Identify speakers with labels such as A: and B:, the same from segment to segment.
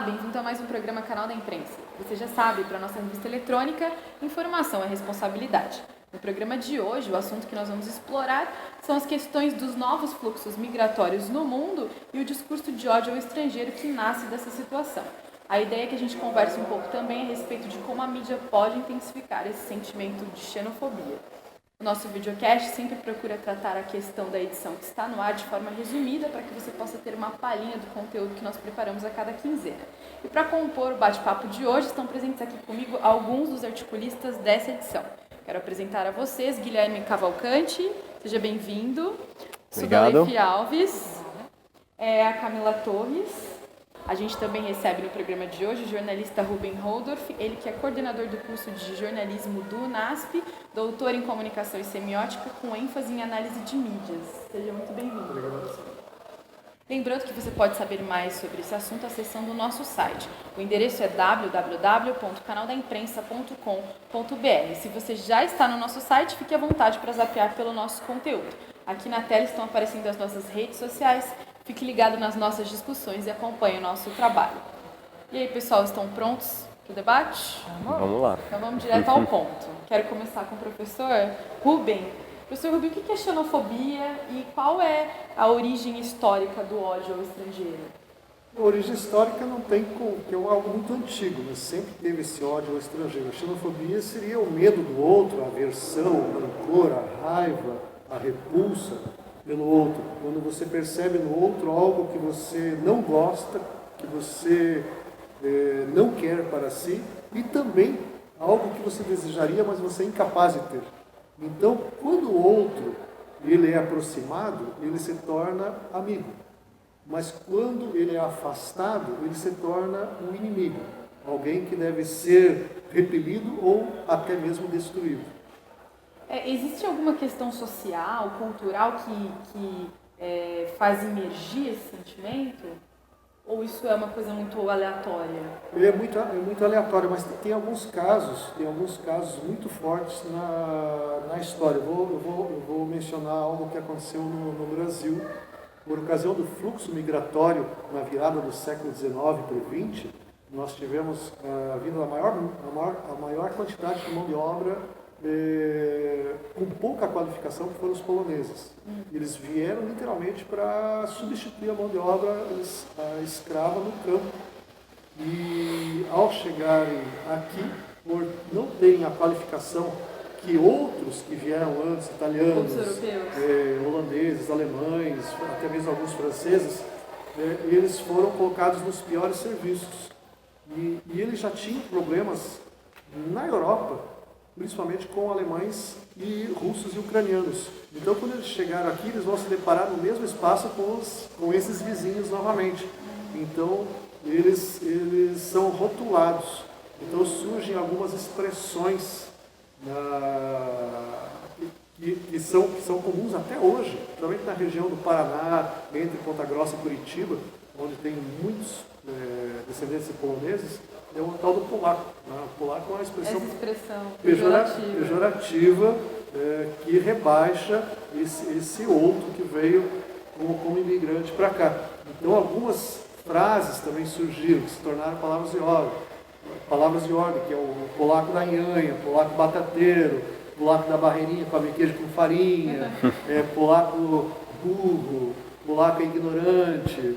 A: bem-vindo a mais um programa Canal da Imprensa. Você já sabe, para a nossa revista eletrônica, informação é responsabilidade. No programa de hoje, o assunto que nós vamos explorar são as questões dos novos fluxos migratórios no mundo e o discurso de ódio ao estrangeiro que nasce dessa situação. A ideia é que a gente converse um pouco também a respeito de como a mídia pode intensificar esse sentimento de xenofobia. O nosso videocast sempre procura tratar a questão da edição que está no ar de forma resumida para que você possa ter uma palhinha do conteúdo que nós preparamos a cada quinzena. E para compor o bate-papo de hoje, estão presentes aqui comigo alguns dos articulistas dessa edição. Quero apresentar a vocês Guilherme Cavalcante, seja bem-vindo. Sudaleif Alves, a Camila Torres. A gente também recebe no programa de hoje o jornalista Ruben Holdorf, ele que é coordenador do curso de jornalismo do UNASP, doutor em comunicação e semiótica com ênfase em análise de mídias. Seja muito bem-vindo.
B: Obrigado.
A: Lembrando que você pode saber mais sobre esse assunto acessando o nosso site. O endereço é www.canaldaimprensa.com.br. Se você já está no nosso site, fique à vontade para zapear pelo nosso conteúdo. Aqui na tela estão aparecendo as nossas redes sociais. Fique ligado nas nossas discussões e acompanhe o nosso trabalho. E aí, pessoal, estão prontos para o debate?
B: Vamos lá.
A: Então vamos direto ao ponto. Quero começar com o professor Ruben. Professor Ruben, o que é xenofobia e qual é a origem histórica do ódio ao estrangeiro?
C: A origem histórica não tem que é algo muito antigo, mas sempre teve esse ódio ao estrangeiro. A xenofobia seria o medo do outro, a aversão, o rancor, a raiva, a repulsa pelo outro. Quando você percebe no outro algo que você não gosta, que você não quer para si, e também algo que você desejaria, mas você é incapaz de ter. Então, quando o outro ele é aproximado, ele se torna amigo. Mas quando ele é afastado, ele se torna um inimigo. Alguém que deve ser repelido ou até mesmo destruído.
A: Existe alguma questão social, cultural que faz emergir esse sentimento? Ou isso é uma coisa muito aleatória?
C: É muito aleatório, mas tem alguns casos muito fortes na história. Eu vou mencionar algo que aconteceu no Brasil. Por ocasião do fluxo migratório na virada do século XIX para o XX, nós tivemos vindo a maior quantidade de mão de obra com pouca qualificação, que foram os poloneses. Eles vieram literalmente para substituir a mão de obra escrava no campo. E ao chegarem aqui, por não terem a qualificação que outros que vieram antes, italianos, holandeses, alemães, até mesmo alguns franceses, eles foram colocados nos piores serviços. E eles já tinham problemas na Europa, principalmente com alemães e russos e ucranianos. Então, quando eles chegaram aqui, eles vão se deparar no mesmo espaço com esses vizinhos novamente. Então, eles são rotulados. Então, surgem algumas expressões que são comuns até hoje, principalmente na região do Paraná, entre Ponta Grossa e Curitiba, onde tem muitos descendentes de poloneses. É o tal do polaco. O polaco é uma expressão pejorativa que rebaixa esse outro que veio como imigrante para cá. Então, algumas frases também surgiram, que se tornaram palavras de ordem. Palavras de ordem, que é o polaco da nhanha, polaco batateiro, polaco da barreirinha, com queijo com farinha, polaco burro, polaco ignorante.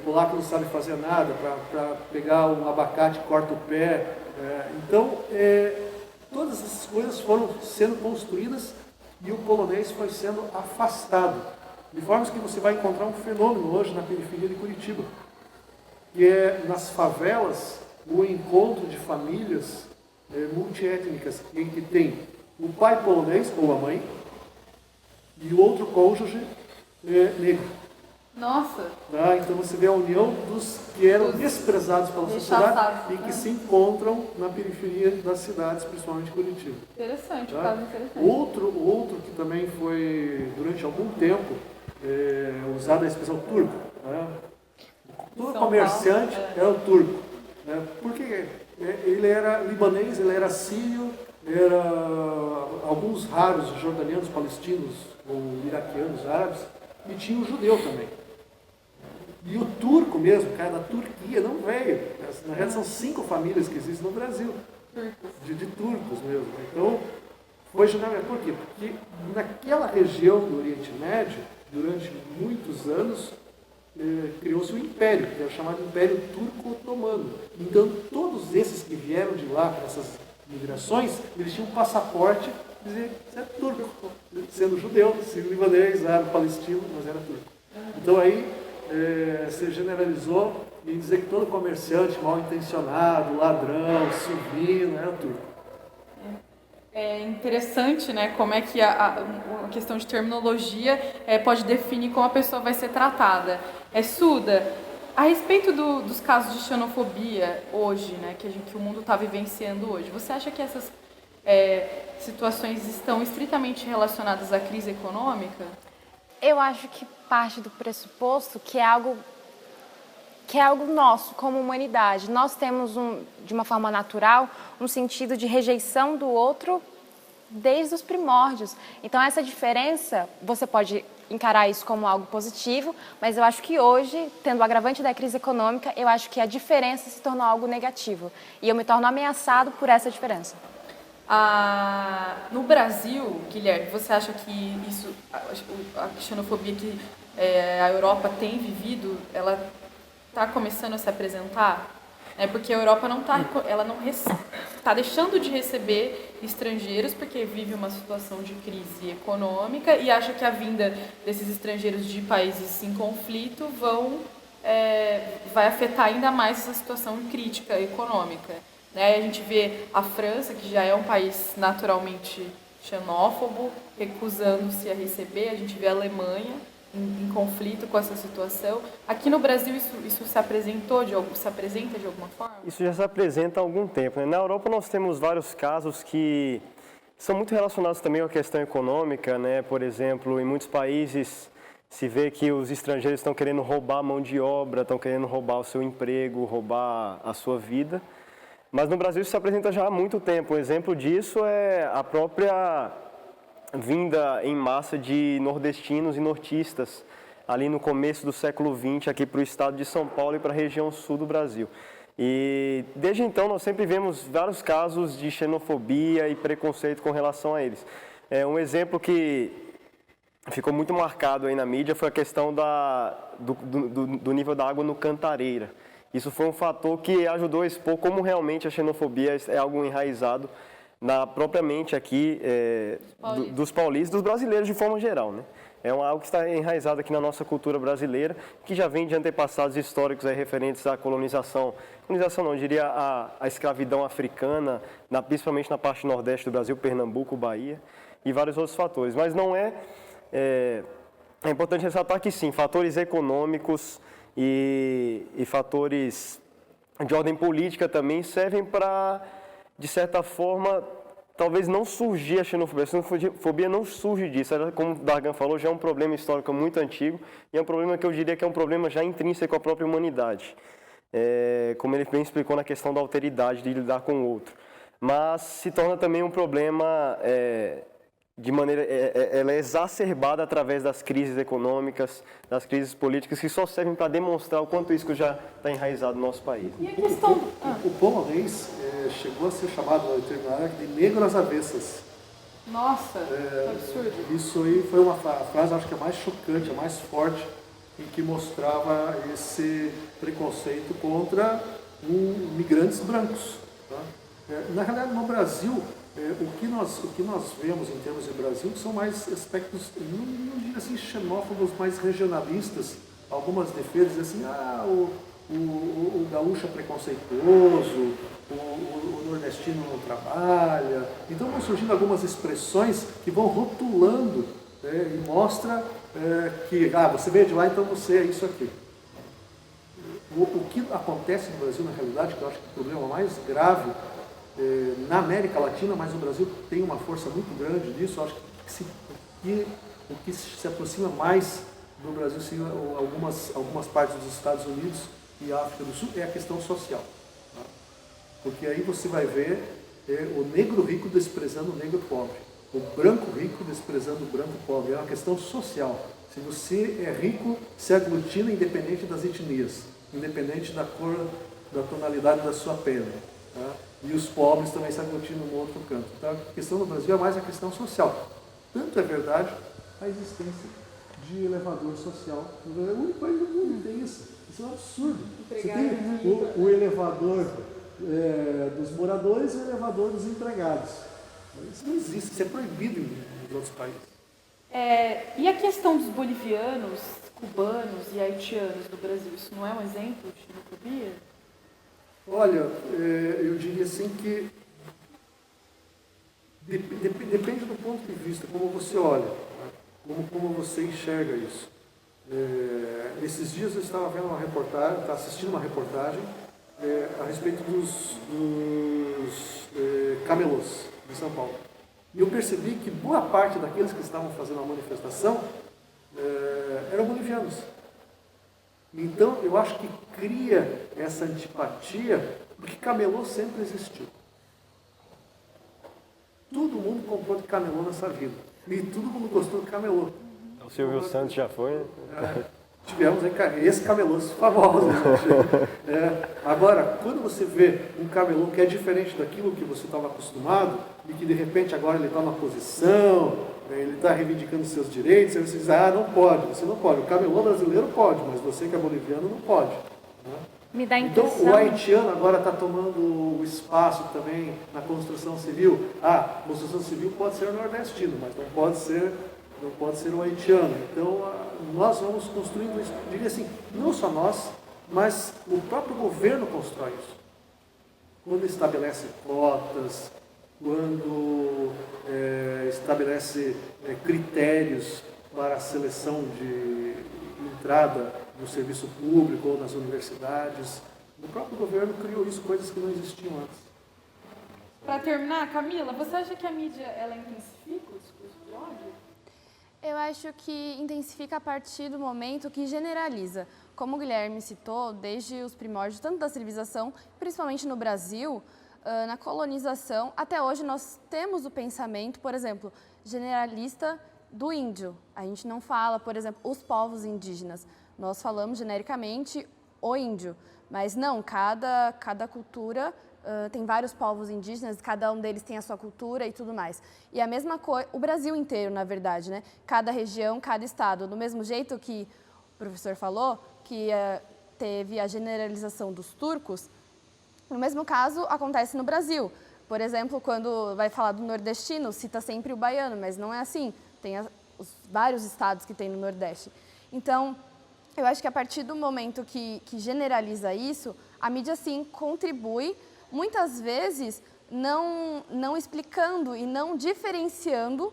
C: Polaco não sabe fazer nada, para pegar um abacate corta o pé. Então, todas essas coisas foram sendo construídas e o polonês foi sendo afastado. De forma que você vai encontrar um fenômeno hoje na periferia de Curitiba, que é nas favelas o encontro de famílias multiétnicas, em que tem o pai polonês, ou a mãe, e o outro cônjuge negro.
A: Nossa!
C: Então você vê a união dos que eram desprezados pela sociedade e que se encontram na periferia das cidades, principalmente Curitiba.
A: Interessante, um caso interessante.
C: Outro que também foi, durante algum tempo, usado a expressão turco. Todo comerciante era o turco. Porque ele era libanês, ele era sírio, era alguns raros jordanianos, palestinos ou iraquianos, árabes, e tinha o judeu também. E o turco mesmo, o cara da Turquia, não veio. Na realidade, são 5 famílias que existem no Brasil, de turcos mesmo. Então, foi generalizado. Por quê? Porque naquela região do Oriente Médio, durante muitos anos, criou-se um império, que era chamado Império Turco-Otomano. Então, todos esses que vieram de lá, com essas migrações, eles tinham um passaporte, dizer você é turco, sendo judeu, sendo libanês, árabe, palestino, mas era turco. Então aí se generalizou em dizer que todo comerciante mal intencionado, ladrão, silvino, era turco.
A: É interessante, né, como é que a questão de terminologia pode definir como a pessoa vai ser tratada. Suda, a respeito dos casos de xenofobia hoje, né, que o mundo está vivenciando hoje, você acha que essas situações estão estritamente relacionadas à crise econômica?
B: Eu acho que parte do pressuposto que é algo nosso, como humanidade. Nós temos, de uma forma natural, um sentido de rejeição do outro desde os primórdios. Então, essa diferença, você pode encarar isso como algo positivo, mas eu acho que hoje, tendo o agravante da crise econômica, eu acho que a diferença se tornou algo negativo. E eu me torno ameaçado por essa diferença.
A: No Brasil, Guilherme, você acha que a xenofobia que a Europa tem vivido, ela está começando a se apresentar? Porque a Europa está deixando de receber estrangeiros porque vive uma situação de crise econômica e acha que a vinda desses estrangeiros de países em conflito vai afetar ainda mais essa situação crítica econômica. A gente vê a França, que já é um país naturalmente xenófobo, recusando-se a receber. A gente vê a Alemanha em conflito com essa situação. Aqui no Brasil isso se apresenta de alguma forma?
D: Isso já se apresenta há algum tempo, né? Na Europa nós temos vários casos que são muito relacionados também à questão econômica, né? Por exemplo, em muitos países se vê que os estrangeiros estão querendo roubar a mão de obra, estão querendo roubar o seu emprego, roubar a sua vida. Mas no Brasil isso se apresenta já há muito tempo. Um exemplo disso é a própria vinda em massa de nordestinos e nortistas ali no começo do século XX aqui para o estado de São Paulo e para a região sul do Brasil. E desde então nós sempre vemos vários casos de xenofobia e preconceito com relação a eles. Um exemplo que ficou muito marcado aí na mídia foi a questão do nível da água no Cantareira. Isso foi um fator que ajudou a expor como realmente a xenofobia é algo enraizado na própria mente aqui dos paulistas, dos brasileiros de forma geral, né? É algo que está enraizado aqui na nossa cultura brasileira, que já vem de antepassados históricos aí referentes à colonização não, eu diria a escravidão africana, principalmente na parte nordeste do Brasil, Pernambuco, Bahia e vários outros fatores. Mas não é importante ressaltar que sim, fatores econômicos e fatores de ordem política também servem para, de certa forma, talvez não surgir a xenofobia. A xenofobia não surge disso. Como o Dargan falou, já é um problema histórico muito antigo e é um problema que eu diria que é um problema já intrínseco à própria humanidade. Como ele bem explicou na questão da alteridade de lidar com o outro. Mas se torna também um problema de maneira, ela é exacerbada através das crises econômicas, das crises políticas, que só servem para demonstrar o quanto isso já está enraizado no nosso país.
A: E a questão...
C: O polonês chegou a ser chamado na determinada de negro às avessas.
A: Nossa, que absurdo.
C: Isso aí foi uma frase, acho que a mais chocante, a mais forte, em que mostrava esse preconceito contra migrantes brancos. Tá? Na realidade, no Brasil, o que nós vemos em termos de Brasil são mais aspectos, não diria assim, xenófobos, mais regionalistas. Algumas defesas assim, o gaúcho é preconceituoso, o nordestino não trabalha. Então vão surgindo algumas expressões que vão rotulando e mostra que você veio de lá, então você é isso aqui. O que acontece no Brasil, na realidade, que eu acho que o problema mais grave na América Latina, mas o Brasil tem uma força muito grande disso. Eu acho que o que se aproxima mais do Brasil, sim, algumas partes dos Estados Unidos e África do Sul, é a questão social. Tá? Porque aí você vai ver o negro rico desprezando o negro pobre. o branco rico desprezando o branco pobre. É uma questão social. Se você é rico, se aglutina independente das etnias, independente da cor, da tonalidade da sua pele. Tá? E os pobres também se aglutinam no outro canto. Então, a questão no Brasil é mais a questão social. Tanto é verdade a existência de elevador social. O único país do mundo que tem isso. Isso é um absurdo. Você tem o elevador dos moradores e o elevador dos empregados. Isso não existe, isso é proibido nos outros países.
A: E a questão dos bolivianos, cubanos e haitianos do Brasil, isso não é um exemplo de xenofobia?
C: Olha, eu diria assim que depende do ponto de vista, como você olha, né? como você enxerga isso. Esses dias eu estava vendo uma reportagem, estava assistindo uma reportagem a respeito dos camelôs de São Paulo. E eu percebi que boa parte daqueles que estavam fazendo a manifestação eram bolivianos. Então, eu acho que cria essa antipatia, porque camelô sempre existiu. Todo mundo comprou de camelô nessa vida. E todo mundo gostou de camelô.
D: O Silvio Santos já foi, né?
C: Tivemos esse camelôs famoso. Agora, quando você vê um camelô que é diferente daquilo que você estava acostumado, e que de repente agora ele está numa posição, ele está reivindicando seus direitos, aí você diz, não pode, você não pode. O camelô brasileiro pode, mas você que é boliviano não pode. Né?
B: Me dá
C: Então,
B: impressão...
C: o haitiano agora está tomando o espaço também na construção civil. A construção civil pode ser nordestino, mas não pode ser o haitiano. Então, nós vamos construindo isso. Eu diria assim, não só nós, mas o próprio governo constrói isso. Quando estabelece cotas, quando estabelece critérios para a seleção de entrada no serviço público ou nas universidades, o próprio governo criou isso, coisas que não existiam antes.
A: Para terminar, Camila, você acha que a mídia ela intensifica o discurso de ódio?
B: Eu acho que intensifica a partir do momento que generaliza. Como o Guilherme citou, desde os primórdios, tanto da civilização, principalmente no Brasil, na colonização, até hoje nós temos o pensamento, por exemplo, generalista do índio. A gente não fala, por exemplo, os povos indígenas. Nós falamos genericamente o índio, mas não, cada cultura tem vários povos indígenas, cada um deles tem a sua cultura e tudo mais. E a mesma coisa, o Brasil inteiro, na verdade, né? Cada região, cada estado. Do mesmo jeito que o professor falou, que teve a generalização dos turcos, no mesmo caso acontece no Brasil. Por exemplo, quando vai falar do nordestino, cita sempre o baiano, mas não é assim. Tem os vários estados que tem no Nordeste. Então, eu acho que a partir do momento que generaliza isso, a mídia, sim, contribui, muitas vezes não explicando e não diferenciando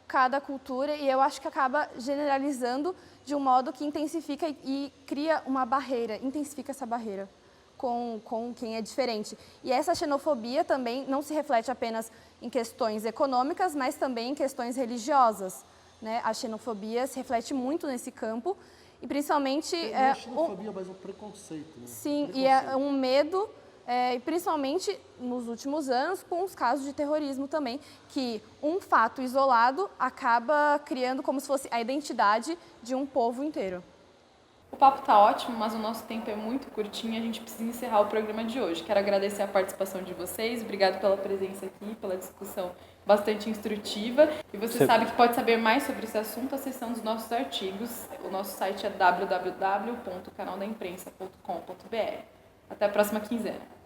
B: cada cultura, e eu acho que acaba generalizando de um modo que intensifica e cria uma barreira, intensifica essa barreira com quem é diferente. E essa xenofobia também não se reflete apenas em questões econômicas, mas também em questões religiosas, né? A xenofobia se reflete muito nesse campo, e principalmente...
C: Não é a xenofobia, mas o preconceito. Né?
B: Sim,
C: preconceito.
B: E é um medo, e principalmente nos últimos anos, com os casos de terrorismo também, que um fato isolado acaba criando como se fosse a identidade de um povo inteiro.
A: O papo tá ótimo, mas o nosso tempo é muito curtinho e a gente precisa encerrar o programa de hoje. Quero agradecer a participação de vocês, obrigado pela presença aqui, pela discussão bastante instrutiva. E você sabe que pode saber mais sobre esse assunto acessando os nossos artigos. O nosso site é www.canaldaimprensa.com.br. Até a próxima quinzena.